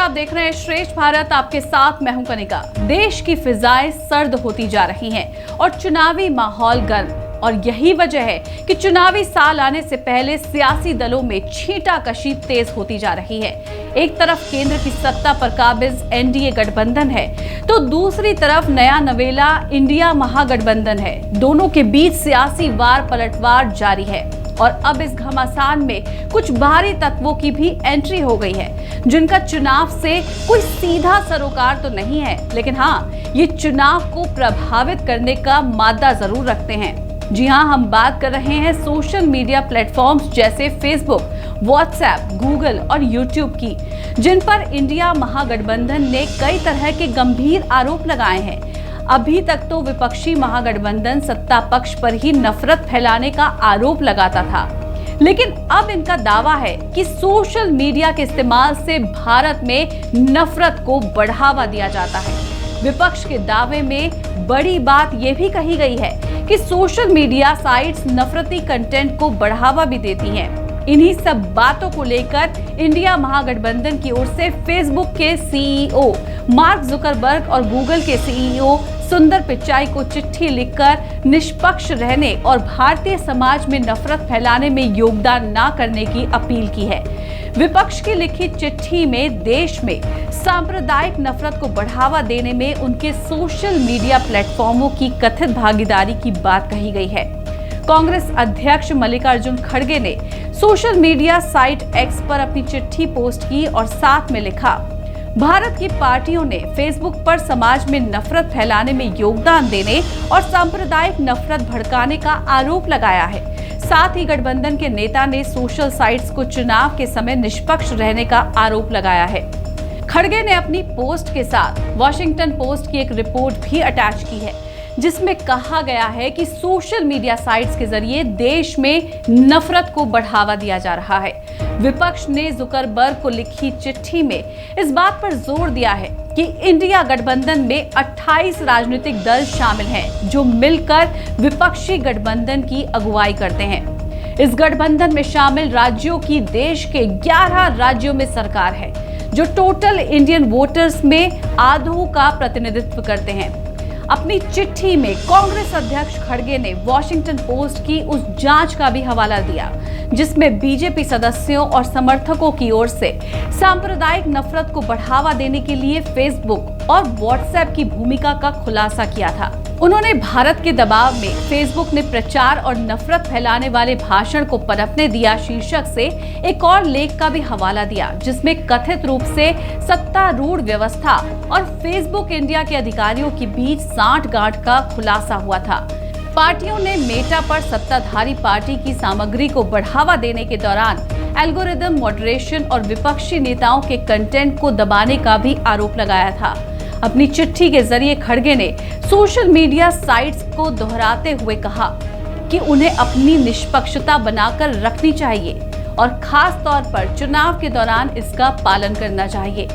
आप देख रहे हैं श्रेष्ठ भारत, आपके साथ मैं हूं कनिका। देश की फिजाएं सर्द होती जा रही हैं और चुनावी माहौल गर्म, और यही वजह है कि चुनावी साल आने से पहले सियासी दलों में छींटाकशी तेज होती जा रही है। एक तरफ केंद्र की सत्ता पर काबिज एनडीए गठबंधन है, तो दूसरी तरफ नया नवेला इंडिया महागठबंधन है। दोनों के बीच सियासी वार पलटवार जारी है और अब इस घमासान में कुछ बाहरी तत्वों की भी एंट्री हो गई है, जिनका चुनाव से कोई सीधा सरोकार तो नहीं है, लेकिन हाँ, ये चुनाव को प्रभावित करने का मादा जरूर रखते हैं। जी हाँ, हम बात कर रहे हैं सोशल मीडिया प्लेटफॉर्म्स जैसे फेसबुक, व्हाट्सएप, गूगल और यूट्यूब की, जिन पर इंडिया महागठबंधन ने कई तरह के गंभीर आरोप लगाए हैं। अभी तक तो विपक्षी महागठबंधन सत्ता पक्ष पर ही नफरत फैलाने का आरोप लगाता था, लेकिन अब इनका दावा है कि सोशल मीडिया के इस्तेमाल से भारत में नफरत को बढ़ावा दिया जाता है। विपक्ष के दावे में बड़ी बात यह भी कही गई है कि सोशल मीडिया साइट्स नफरती कंटेंट को बढ़ावा भी देती हैं। इन्हीं सब बातों को लेकर इंडिया महागठबंधन की ओर से फेसबुक के सीईओ मार्क जुकरबर्ग और गूगल के सीईओ सुंदर पिचाई को चिट्ठी लिखकर निष्पक्ष रहने और भारतीय समाज में नफरत फैलाने में योगदान न करने की अपील की है। विपक्ष की लिखी चिट्ठी में देश में सांप्रदायिक नफरत को बढ़ावा देने में उनके सोशल मीडिया प्लेटफॉर्मों की कथित भागीदारी की बात कही गई है। कांग्रेस अध्यक्ष मल्लिकार्जुन खड़गे ने सोशल मीडिया साइट एक्स पर अपनी चिट्ठी पोस्ट की और साथ में लिखा, भारत की पार्टियों ने फेसबुक पर समाज में नफरत फैलाने में योगदान देने और सांप्रदायिक नफरत भड़काने का आरोप लगाया है। साथ ही गठबंधन के नेता ने सोशल साइट्स को चुनाव के समय निष्पक्ष रहने का आरोप लगाया है। खड़गे ने अपनी पोस्ट के साथ वॉशिंगटन पोस्ट की एक रिपोर्ट भी अटैच की है, जिसमें कहा गया है कि सोशल मीडिया साइट्स के जरिए देश में नफरत को बढ़ावा दिया जा रहा है। विपक्ष ने जुकरबर्ग को लिखी चिट्ठी में इस बात पर जोर दिया है कि इंडिया गठबंधन में 28 राजनीतिक दल शामिल हैं, जो मिलकर विपक्षी गठबंधन की अगुवाई करते हैं। इस गठबंधन में शामिल राज्यों की देश के 11 राज्यों में सरकार है, जो टोटल इंडियन वोटर्स में आधों का प्रतिनिधित्व करते हैं। अपनी चिट्ठी में कांग्रेस अध्यक्ष खड़गे ने वॉशिंगटन पोस्ट की उस जांच का भी हवाला दिया, जिसमें बीजेपी सदस्यों और समर्थकों की ओर से सांप्रदायिक नफरत को बढ़ावा देने के लिए फेसबुक और व्हाट्सएप की भूमिका का खुलासा किया था। उन्होंने भारत के दबाव में फेसबुक ने प्रचार और नफरत फैलाने वाले भाषण को पनपने दिया शीर्षक से एक और लेख का भी हवाला दिया, जिसमें कथित रूप से सत्तारूढ़ व्यवस्था और फेसबुक इंडिया के अधिकारियों के बीच सांठगांठ का खुलासा हुआ था। पार्टियों ने मेटा पर सत्ताधारी पार्टी की सामग्री को बढ़ावा देने के दौरान एल्गोरिदम मॉडरेशन और विपक्षी नेताओं के कंटेंट को दबाने का भी आरोप लगाया था। अपनी चिट्ठी के जरिए खड़गे ने सोशल मीडिया साइट्स को दोहराते हुए कहा कि उन्हें अपनी निष्पक्षता बनाकर रखनी चाहिए और खास तौर पर चुनाव के दौरान इसका पालन करना चाहिए।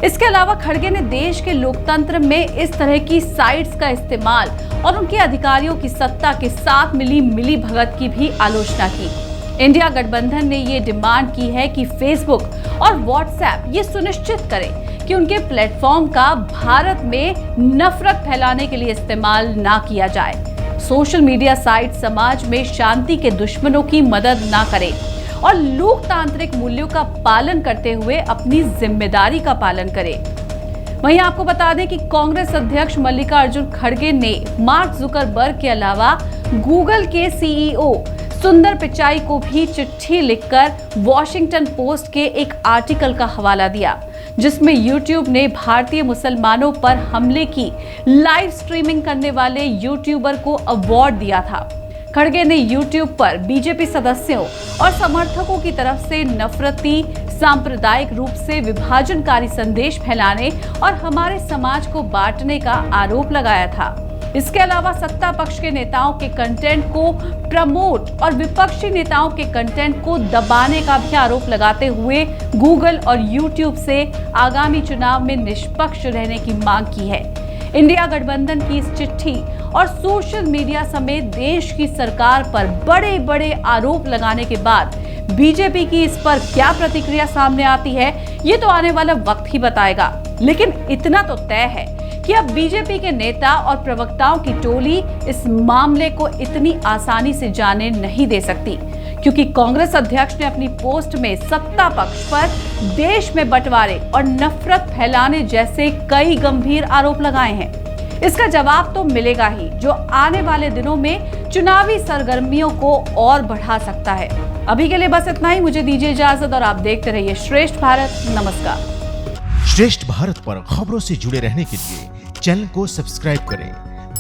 इसके अलावा खड़गे ने देश के लोकतंत्र में इस तरह की साइट्स का इस्तेमाल और उनके अधिकारियों की सत्ता के साथ मिली भगत की भी आलोचना की। इंडिया गठबंधन ने ये डिमांड की है कि फेसबुक और व्हाट्सएप ये सुनिश्चित करें कि उनके प्लेटफॉर्म का भारत में नफरत फैलाने के लिए इस्तेमाल ना किया जाए। सोशल मीडिया साइट समाज में शांति के दुश्मनों की मदद ना करें और लोकतांत्रिक मूल्यों का पालन करते हुए अपनी जिम्मेदारी का पालन करें। वहीं आपको बता दें कि कांग्रेस अध्यक्ष मल्लिकार्जुन खड़गे ने मार्क जुकरबर्ग के अलावा गूगल के सीईओ सुंदर पिचाई को भी चिट्ठी लिखकर वॉशिंगटन पोस्ट के एक आर्टिकल का हवाला दिया, जिसमें यूट्यूब ने भारतीय मुसलमानों पर हमले की लाइव स्ट्रीमिंग करने वाले यूट्यूबर को अवार्ड दिया था। खड़गे ने यूट्यूब पर बीजेपी सदस्यों और समर्थकों की तरफ से नफरती, सांप्रदायिक रूप से विभाजनकारी संदेश फैलाने और हमारे समाज को बांटने का आरोप लगाया था। इसके अलावा सत्ता पक्ष के नेताओं के कंटेंट को प्रमोट और विपक्षी नेताओं के कंटेंट को दबाने का भी आरोप लगाते हुए गूगल और यूट्यूब से आगामी चुनाव में निष्पक्ष रहने की मांग की है। इंडिया गठबंधन की इस चिट्ठी और सोशल मीडिया समेत देश की सरकार पर बड़े बड़े आरोप लगाने के बाद बीजेपी की इस पर क्या प्रतिक्रिया सामने आती है, ये तो आने वाला वक्त ही बताएगा। लेकिन इतना तो तय है कि अब बीजेपी के नेता और प्रवक्ताओं की टोली इस मामले को इतनी आसानी से जाने नहीं दे सकती, क्योंकि कांग्रेस अध्यक्ष ने अपनी पोस्ट में सत्ता पक्ष पर देश में बंटवारे और नफरत फैलाने जैसे कई गंभीर आरोप लगाए हैं। इसका जवाब तो मिलेगा ही, जो आने वाले दिनों में चुनावी सरगर्मियों को और बढ़ा सकता है। अभी के लिए बस इतना ही, मुझे दीजिए इजाजत और आप देखते रहिए श्रेष्ठ भारत। नमस्कार। श्रेष्ठ भारत पर खबरों से जुड़े रहने के लिए चैनल को सब्सक्राइब करें,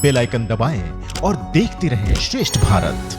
बेल आइकन दबाएं और देखते रहें श्रेष्ठ भारत।